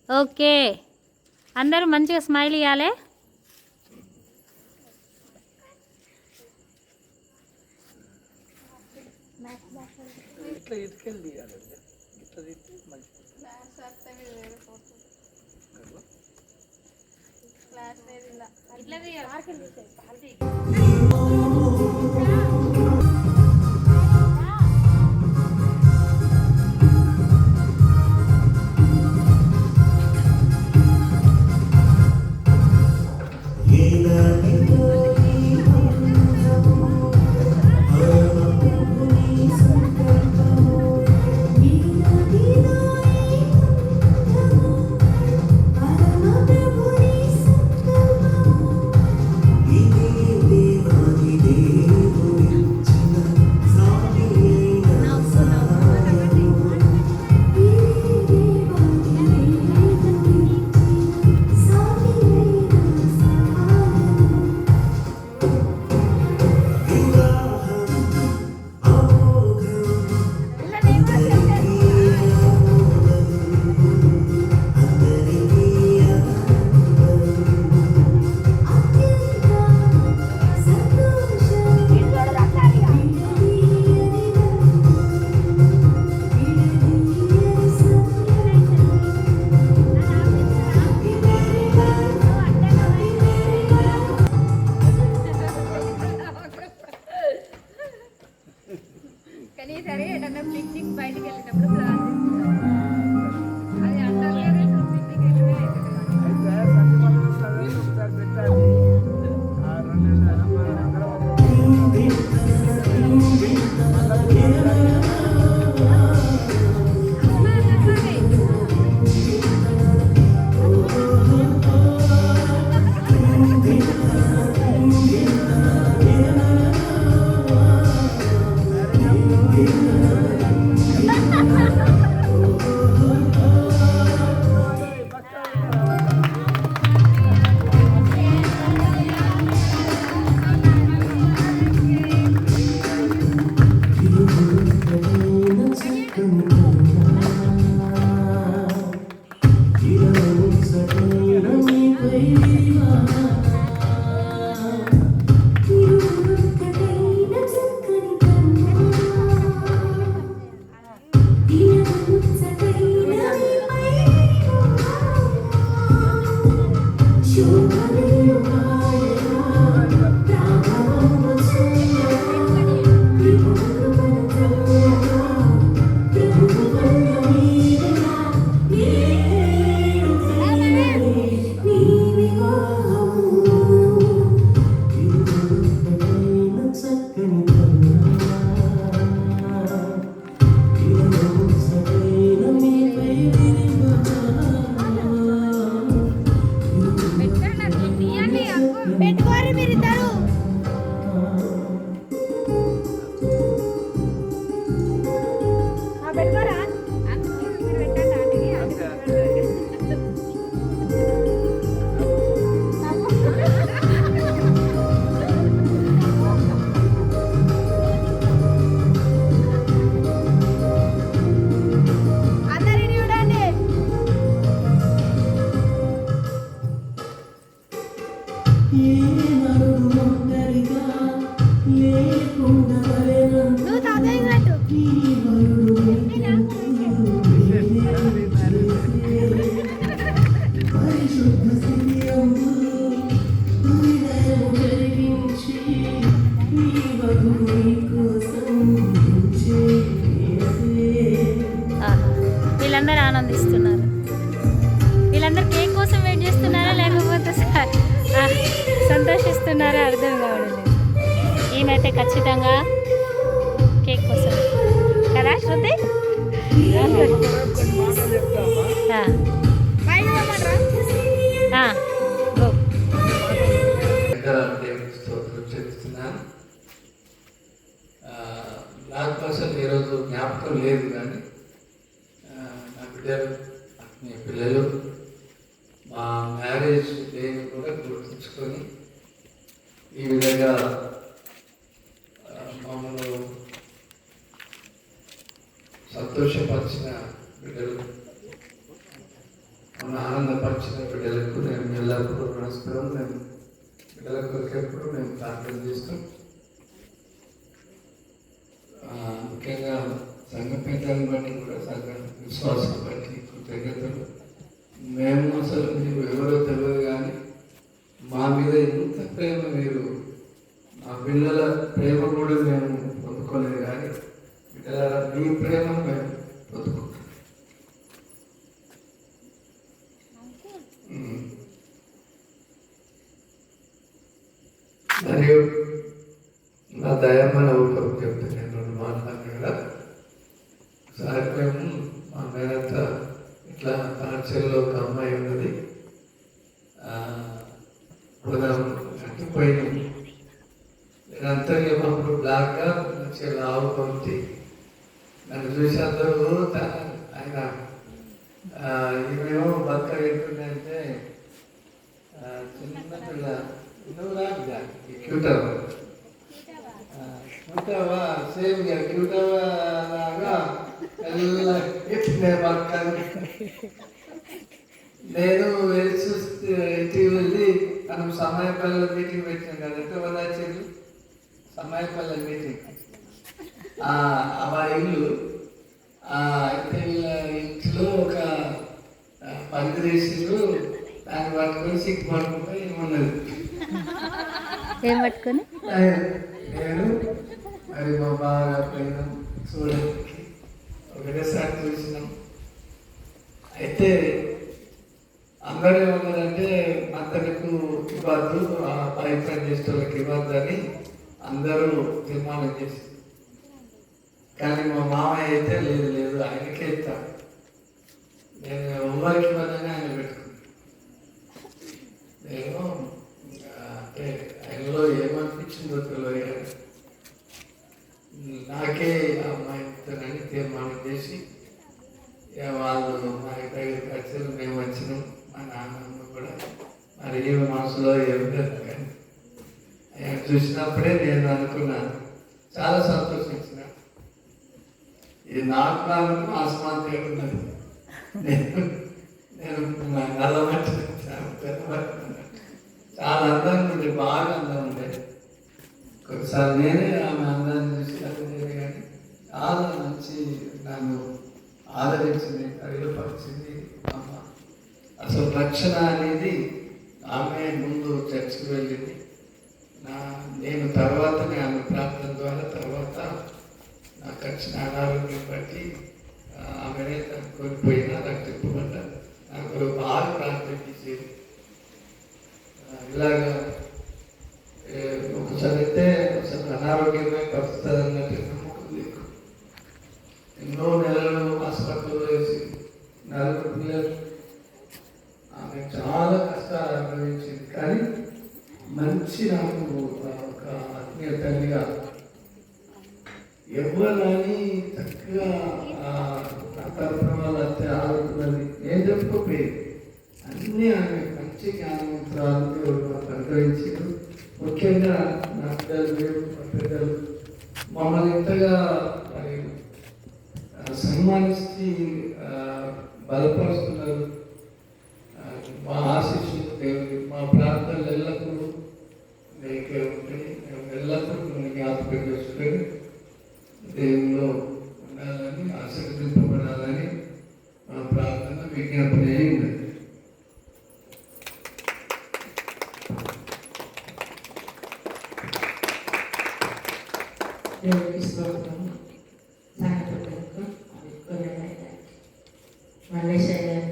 Okay, అందరూ మంచిగా smile ఇవ్వాలి. వీళ్ళందరూ ఆనందిస్తున్నారు. వీళ్ళందరూ కేక్ కోసం వెయిట్ చేస్తున్నారా లేకపోతే సంతోషిస్తున్నారా అర్థం కావడం లేదు. ఈమెయితే ఖచ్చితంగా కేక్ కోసం కదా శృతి? చెప్తున్నాను. జ్ఞాపకం లేదు, కానీ నా బిడ్డలు మీ పిల్లలు మా మ్యారేజ్ డేని కూడా గుర్తుంచుకొని ఈ విధంగా మమ్మల్ని సంతోషపరిచిన బిడ్డలు, మన ఆనందపరిచిన బిడ్డలకు నేను ఎల్లప్పుడూ నమస్కారం. నేను బిడ్డల కొరికెప్పుడు మేము ప్రార్థన చేస్తాం. ముఖ్యంగా సంఘ పెద్దలను బట్టి కూడా సంఘ విశ్వాసం బట్టి కృతజ్ఞతలు. మేము అసలు మీరు ఎవరో తెలియదు, కానీ మా మీద ఎంత ప్రేమ, మీరు మా పిల్లల ప్రేమ కూడా మేము పొందుకోలేదు, కానీ బిడ్డల మీ ప్రేమ మేము పొందుకుంటాం. మరియు నా దయమ్మని ఒకరు చెప్తే నేను రెండు మాట్లాడినా కదా, ఒకసారి మేము మా మేనంతా ఇట్లా తాడ్చెల్లో ఒక అమ్మాయి ఉన్నది, పోయినాం. నేనంతా అప్పుడు బ్లాక్గా మంచిగా లావు పంపి నన్ను చూసి అందరూ ఆయన ఇవేమో బక్క ఏంటంటే చిన్న పిల్ల నువ్వు రాగా క్యూటవా సేమ్ క్యూటవా లాగా ఎలా బక్క. నేను వెళ్ళి చూస్తే ఇంటికి వెళ్ళి మనం సమయపల్లి మీటింగ్ పెట్టాం కదా, ఎంత వచ్చేది సమయపల్లి మీటింగ్ మా ఇల్లు. అయితే వీళ్ళ ఇంట్లో ఒక పందిరేసిళ్ళు, దాన్ని పట్టుకొని సిక్కు పట్టుకుంటే ఏమన్నది, ఏం పట్టుకొని నేను మరి మా బాగా పోయినాం చూడడానికి, ఒకటేసారి చూసినాం. అయితే అందరూ ఏమన్నారంటే అతనికి ఇవ్వద్దు, ఆ ప్రయత్నం చేసే వాళ్ళకి ఇవ్వద్దు అని అందరూ తీర్మానం చేసి, కానీ మా మామయ్య అయితే లేదు లేదు ఆయనకే ఇస్తాను, నేను ఎవరికి ఇవ్వదని ఆయన పెట్టుకున్నాను. నేను అంటే ఆయనలో ఏమనిపించిందో తెలియదు, నాకే అమ్మాయి ఇస్తానని తీర్మానం చేసి వాళ్ళు మా దగ్గరికి వచ్చారు, మేము వచ్చినాం. మా నాన్నమ్మ కూడా మరి ఈ మనసులో ఏమిటది, కానీ ఆయన చూసినప్పుడే నేను అనుకున్నాను, చాలా సంతోషించిన. ఇది నాకు నాకు ఆస్మాన్ తేడా ఉన్నది. నేను నల్లమట్టి చాలా అందంగా ఉండే, బాగా అందంగా ఉండేది. ఒకసారి నేనే ఆమె అందాన్ని చూసి కానీ చాలా మంచి నన్ను ఆదరించింది, కరిగిపరిచింది అమ్మ. అసలు రక్షణ అనేది ఆమె ముందు చర్చికి వెళ్ళింది, నేను తర్వాతనే ఆమె ప్రార్థన ద్వారా తర్వాత నాకు వచ్చిన అనారోగ్యం బట్టి ఆమెనే కోల్పోయినా నాకు చెప్పబడ్డా, నాకు బాగా ప్రార్థన చేసేది. ఇలాగా ఒకసారి అయితే అసలు అనారోగ్యమే పడుతుంది అన్నట్టు నమ్మకం లేదు. ఎన్నో నెలలు హాస్పిటల్లో వేసి నలుగురు పిల్లలు, ఆమె చాలా కష్టాలు అనుభవించింది. కానీ మంచి నాకు ఒక ఆత్మీయ తల్లిగా ఎవరని చక్కగా నా తరఫున వాళ్ళు అంతే ఆడుతున్నది నేను చెప్పుకోపోయేది. అన్నీ ఆమె మంచి జ్ఞానవంతురాలు దేవుడు మాకు అనుగ్రహించారు. ముఖ్యంగా నా పిల్లలు పెద్దలు మమ్మల్ని ఇంతగా మరి సన్మానించి బలపరుస్తున్నారు. మా ఆశీస్సులు దేవుడి, మా ప్రార్థనలు ఎల్లప్పుడూ నీకే ఉంటాయి. మేము ఎల్లప్పుడూ కొన్ని జ్ఞాపకం చేసుకొని దేవుల్లో ఉండాలని, ఆశీర్వదింపబడాలని మా ప్రార్థన విజ్ఞాపన అయింది.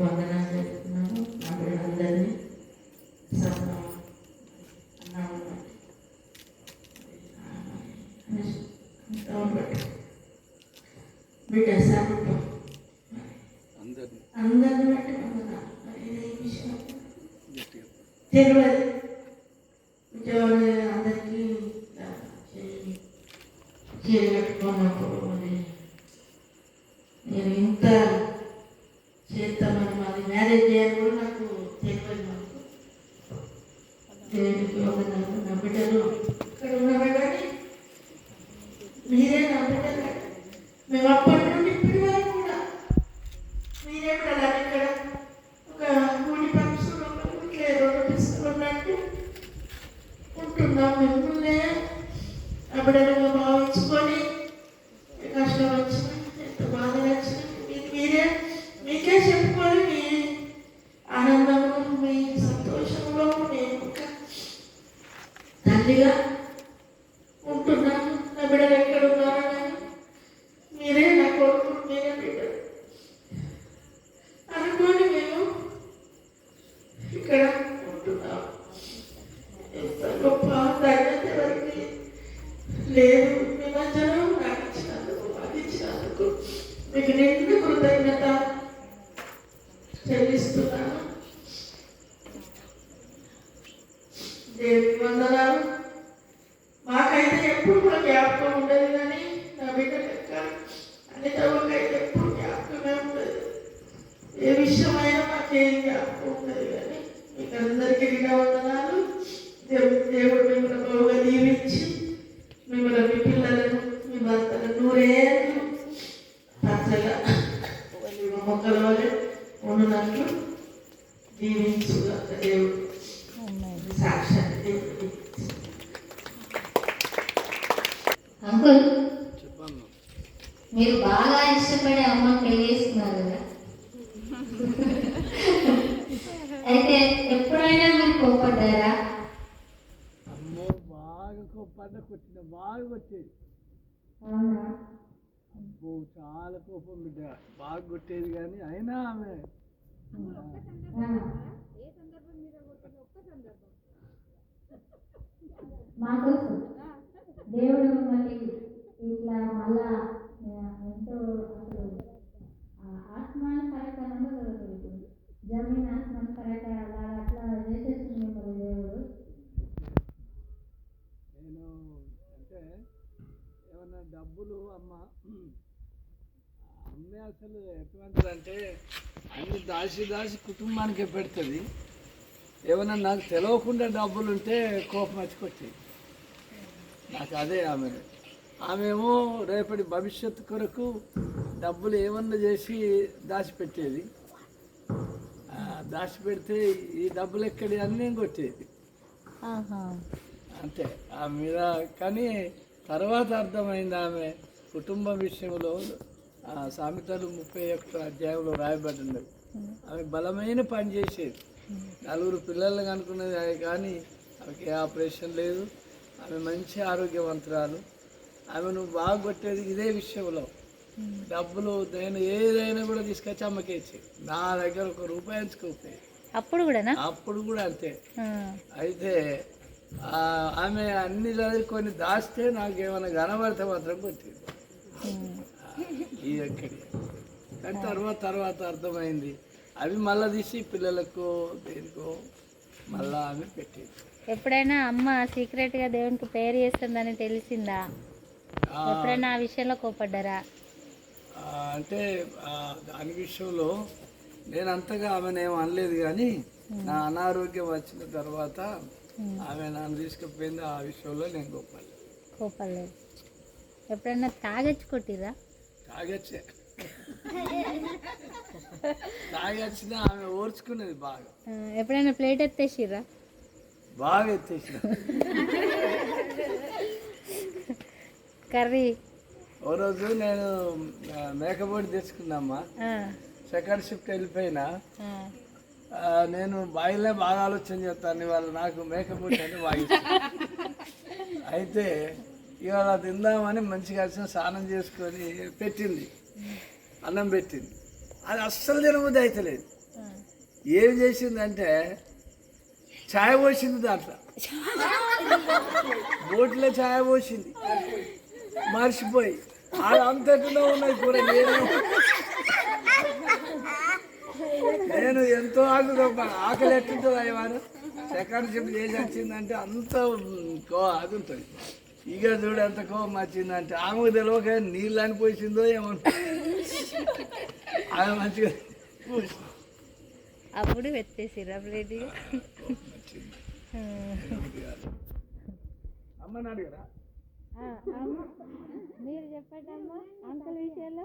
వందనాలు చెప్తున్నాను. నా పిల్లలందరినీ బిడ్డ సాగుతాం అందరిని బట్టి తెలియదు. ఉద్యోగాలు అందరికీ చీర కట్టుకున్నప్పుడు బిడ్డలు ఇక్కడ ఉన్నారా కానీ మీరే నా బిడ్డలు. మేము అప్పటి నుండి ఇప్పటి వరకు కూడా మీరే కదా ఇక్కడ ఒక కూలి పక్షులు లేదు ఉన్నట్టు ఉంటున్నాం. మిమ్మల్నే నా బిడ్డలుగా భావించుకొని కష్టం వచ్చిన ఎంత బాధ వచ్చిన మీకే చెప్పుకొని మీ ఆనందంలో మీ సంతోషంలో నేను ఒక తల్లిగా ఉంటున్నాను. నా బిడ్డలు ఎక్కడ ఉన్నారో కానీ మీరే నా కొడుకు, మీరే బిడ్డలు అనుకోని మేము ఇక్కడ ఉంటున్నాం. ఎంత గొప్ప ధన్యత ఎవరికి లేదు. మీ మధ్యలో నాకు ఇచ్చినందుకు, మాకు ఇచ్చినందుకు మీకు నిండు కృతజ్ఞత చెల్లిస్తున్నాను. దేవునికి వందనాలు. మాకైతే ఎప్పుడు కూడా జ్ఞాపకం ఉండదు కానీ నా బిడ్డ లెక్క అన్ని తవ్వకైతే ఎప్పుడు జ్ఞాపకమే ఉండదు. ఏ విషయమైనా మాకేం జ్ఞాపకం ఉండదు కానీ మీకు అందరికీ వందనాలు. దేవుడు మిమ్మల్ని బాగా దీవించి మిమ్మల్ని మీ పిల్లలను మీ భర్తలను నూరేళ్ళు పచ్చగా మొక్కల వల్ల ఉన్నట్లు దీవించుగా దేవుడు సాక్షాత్ దేవుడు. అంకుల్, మీరు బాగా ఇష్టపడే అమ్మ పెళ్లి చేసుకున్నారు కదా, అయితే ఎప్పుడైనా మీరు కోపడ్డారా? అమ్మో బాగా కోపడ్డ కొట్టిన బాగా కొట్టేది. అవునా? అబ్బో చాలా కోపం బిడ్డ, బాగా కొట్టేది. కానీ అయినా ఆమె మాకోసం దేవుడు మిమ్మల్ని ఇట్లా మళ్ళా ఎంతో అసలు ఆత్మాన కరెక్టంగా దొరుకుతుంది. జమీన్ ఆత్మాన కరెక్ట్ అలా అట్లా చేసేస్తుంది మిమ్మల్ని దేవుడు. నేను అంటే ఏమన్నా డబ్బులు అమ్మే అసలు ఎటువంటిదంటే అన్ని దాచి కుటుంబానికే పెడుతుంది. ఏమన్నా నాకు తెలియకుండా డబ్బులు ఉంటే కోపం వచ్చి నాకు అదే ఆమెమో రేపటి భవిష్యత్తు కొరకు డబ్బులు ఏమన్నా చేసి దాచిపెట్టేది. దాచిపెడితే ఈ డబ్బులు ఎక్కడి అన్నీ కొట్టేది అంతే ఆ మీద. కానీ తర్వాత అర్థమైంది ఆమె కుటుంబం విషయంలో. సామెతలు 31వ అధ్యాయంలో రాయబడినది. ఆమె బలమైన పని చేసేది. 4 పిల్లలు కనుక్కున్నది కానీ ఆమెకి ఆపరేషన్ లేదు. ఆమె మంచి ఆరోగ్యవంతురాలు. ఆమెను బాగా కొట్టేది ఇదే విషయంలో. డబ్బులు నేను ఏదైనా కూడా తీసుకొచ్చి అమ్మకి ఇచ్చేది. నా దగ్గర 1 రూపాయి ఎంచుకోపోయేది. అప్పుడు కూడా అంతే. అయితే ఆమె అన్ని చదువుకొని దాస్తే నాకు ఏమైనా కనబడితే మాత్రం కొట్టేది. ఇది ఎక్కడి. కానీ తర్వాత అర్థమైంది. అవి మళ్ళీ తీసి పిల్లలకు దేనికో మళ్ళా ఆమె పెట్టేది. ఎప్పుడైనా అమ్మ సీక్రెట్గా దేవునికి ప్రేయర్ చేస్తుందని తెలిసిందా? ఎప్పుడైనా ఆ విషయంలో కోపడ్డారా? అంటే దాని విషయంలో నేను అంతగా ఆమెను ఏమో అనలేదు. కానీ నా అనారోగ్యం వచ్చిన తర్వాత ఆమె నన్ను తీసుకుపోయింది. ఆ విషయంలో నేను కోపలేదు. ఎప్పుడైనా తాగొచ్చి కొట్టిరా? తాగొచ్చినా ఆమె ఓర్చుకునేది బాగా. ఎప్పుడైనా ప్లేట్ ఎత్తేసిరా? బాగా ఎత్తేసిన. కర్రీ ఓ రోజు నేను మేకపోటి తెచ్చుకున్నామ్మా. సెకండ్ షిఫ్ట్ వెళ్ళిపోయినా. నేను బాయిలే బాగా ఆలోచన చేస్తాను. ఇవాళ నాకు మేకపోటి అని బాగా. అయితే ఇవాళ తిందామని మంచిగా స్నానం చేసుకొని పెట్టింది, అన్నం పెట్టింది. అది అస్సలు తినబుద్ధి అవుతలేదు. ఏం చేసిందంటే ఛాయ్ పోసింది. దాంట్లో బోట్లో ఛాయ్ పోసింది. మర్చిపోయి అది అంతటిలో ఉన్నది కూర. నేను ఎంతో ఆకలి ఎట్టుంటుంది అయ్యవారు. సెకండ్ షిఫ్ట్ చేసి వచ్చిందంటే అంత అది ఉంటుంది. ఇక చూడు ఎంత కోపం వచ్చిందంటే ఆమెకు తెలియక నీళ్ళు అనిపోసిందో ఏమంటా. ఆమె మంచిగా అప్పుడు వెత్తేసిరా ప్లేట్. అమ్మని అడిగరా? మీరు చెప్పండి అమ్మ అంకుల్ విషయాల్లో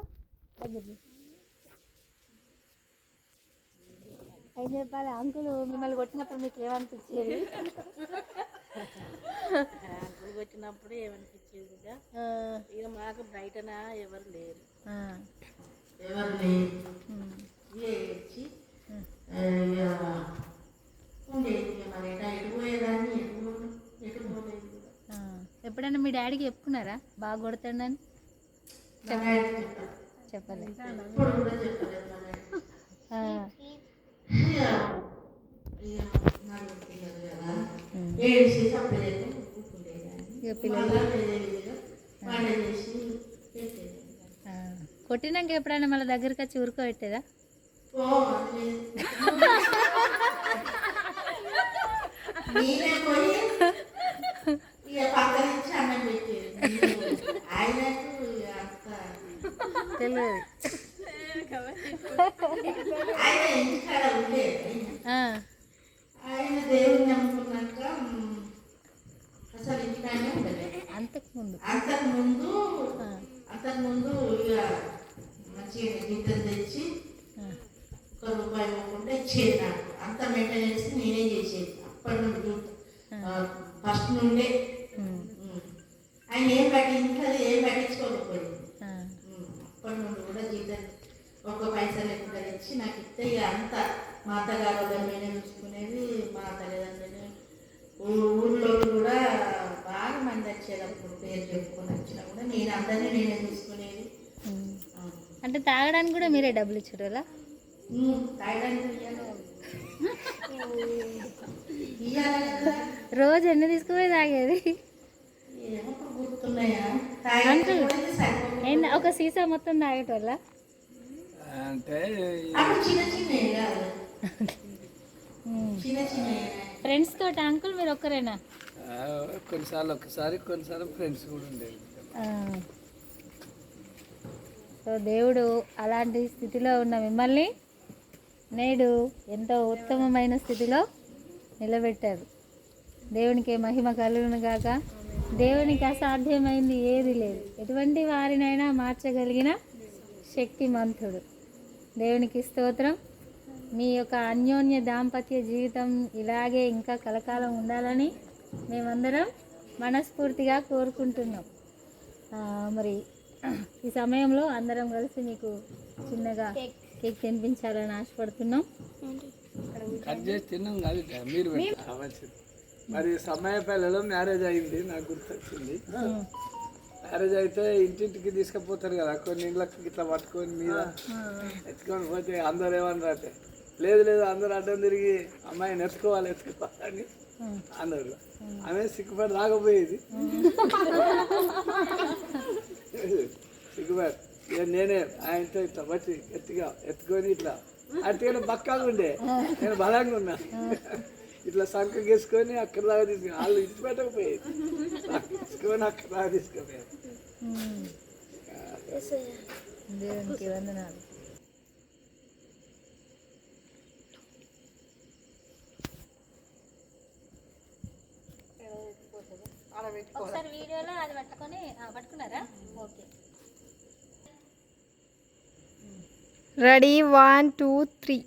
ఏం చెప్పాలి? అంకుల్ మిమ్మల్ని కొట్టినప్పుడు మీకు ఏమనిపించేది? అంకుల్ కొట్టినప్పుడు ఏమనిపించేది? ఇక మాకు బయటన ఎవరు లేరు, ఎవరు లేరు ఇచ్చి ఉండేది. మరి ఎటు పోయేదాన్ని, ఎటు పోలేదు. ఎప్పుడైనా మీ డాడీకి చెప్పుకున్నారా బాగా కొడతాడని? చెప్పలేదు. ఇప్పుడు కూడా చెప్పలేదు. కొట్టినాక ఎప్పుడైనా మళ్ళీ దగ్గరికి వచ్చి ఊరుకోబెట్టేదా? తెలియదు. ఆయన దేవుని నమ్ముకున్నాక అసలు ఇంటికానే ఉండదు. అంతకుముందు ఇక మంచిగా జీతం తెచ్చి ₹1 ఇవ్వకుండా ఇచ్చేది నాకు. అంత మెయింటెనెన్స్ నేనే చేసేది అప్పటి నుండి, ఫస్ట్ నుండే. ఆయన ఏం పట్టించుకోకపోయింది. అప్పటి నుండి కూడా జీతం ₹1 లేకుండా తెచ్చి నాకు ఇస్తే ఇక అంత మా అత్తగారు నేనే చూసుకునేది. మా తల్లిదండ్రులని ఊళ్ళో కూడా బాగా మంది వచ్చేది. అప్పుడు పేరు చెప్పుకొని వచ్చినా కూడా నేను అందరినీ నేనే చూసుకునేది. అంటే తాగడానికి కూడా మీరే డబ్బులు ఇచ్చారు అలా? తాగడానికి రోజు ఎన్ని తీసుకుపోయి తాగేది? ఏమో గుర్తున్నాయా? ఒక సీసా మొత్తం తాగేటోళ్ళ? అంటే చిన్న చిన్న ఫ్రెండ్స్ తోటి అంకుల్ మీరు ఒక్కరేనా? కొన్నిసార్లు కొన్నిసార్లు ఫ్రెండ్స్ కూడా ఉండేది. సో దేవుడు అలాంటి స్థితిలో ఉన్న మిమ్మల్ని నేడు ఎంతో ఉత్తమమైన స్థితిలో నిలబెట్టారు. దేవునికి మహిమ కలుగును గాక. దేవునికి అసాధ్యమైంది ఏది లేదు. ఎటువంటి వారినైనా మార్చగలిగిన శక్తిమంతుడు. దేవునికి స్తోత్రం. మీ యొక్క అన్యోన్య దాంపత్య జీవితం ఇలాగే ఇంకా కలకాలం ఉండాలని మేమందరం మనస్ఫూర్తిగా కోరుకుంటున్నాం. మరి ఈ సమయంలో అందరం కలిసి మీకు చిన్నగా కేక్ తినిపించాలని ఆశపడుతున్నాం. కట్ చేసి తిన్నాం కాదు మీరు మరి సమయపల్లిలో మ్యారేజ్ అయింది. నాకు గుర్తొచ్చింది. మ్యారేజ్ అయితే ఇంటింటికి తీసుకుపోతారు కదా, కొన్ని ఇళ్ళకి ఇట్లా పట్టుకొని మీద ఎత్తుకొని పోతే అందరు ఏమన్నారంటే లేదు అందరూ అడ్డం తిరిగి అమ్మాయిని ఎత్తుకోవాలని అన్నారు. ఆమె సిగ్గుపడి రాకపోయేది. సిగ్గుపడి నేనే ఆయనతో ఇట్లా బట్టి గట్టిగా ఎత్తుకొని ఇట్లా అట్టిగా బక్కగా ఉండే, నేను బలంగా ఉన్నా. ఇట్లా సంఖ గేసుకొని అక్కడ దాకా తీసుకుని వాళ్ళు ఇచ్చి పెట్టకపోయేది. తీసుకొని అక్కడ దాకా తీసుకుపోయారు. దేవునికి వందనాలు. ఒకసారి వీడియోలో అది పట్టుకున్నారా? ఓకే. రెడీ 1 2 3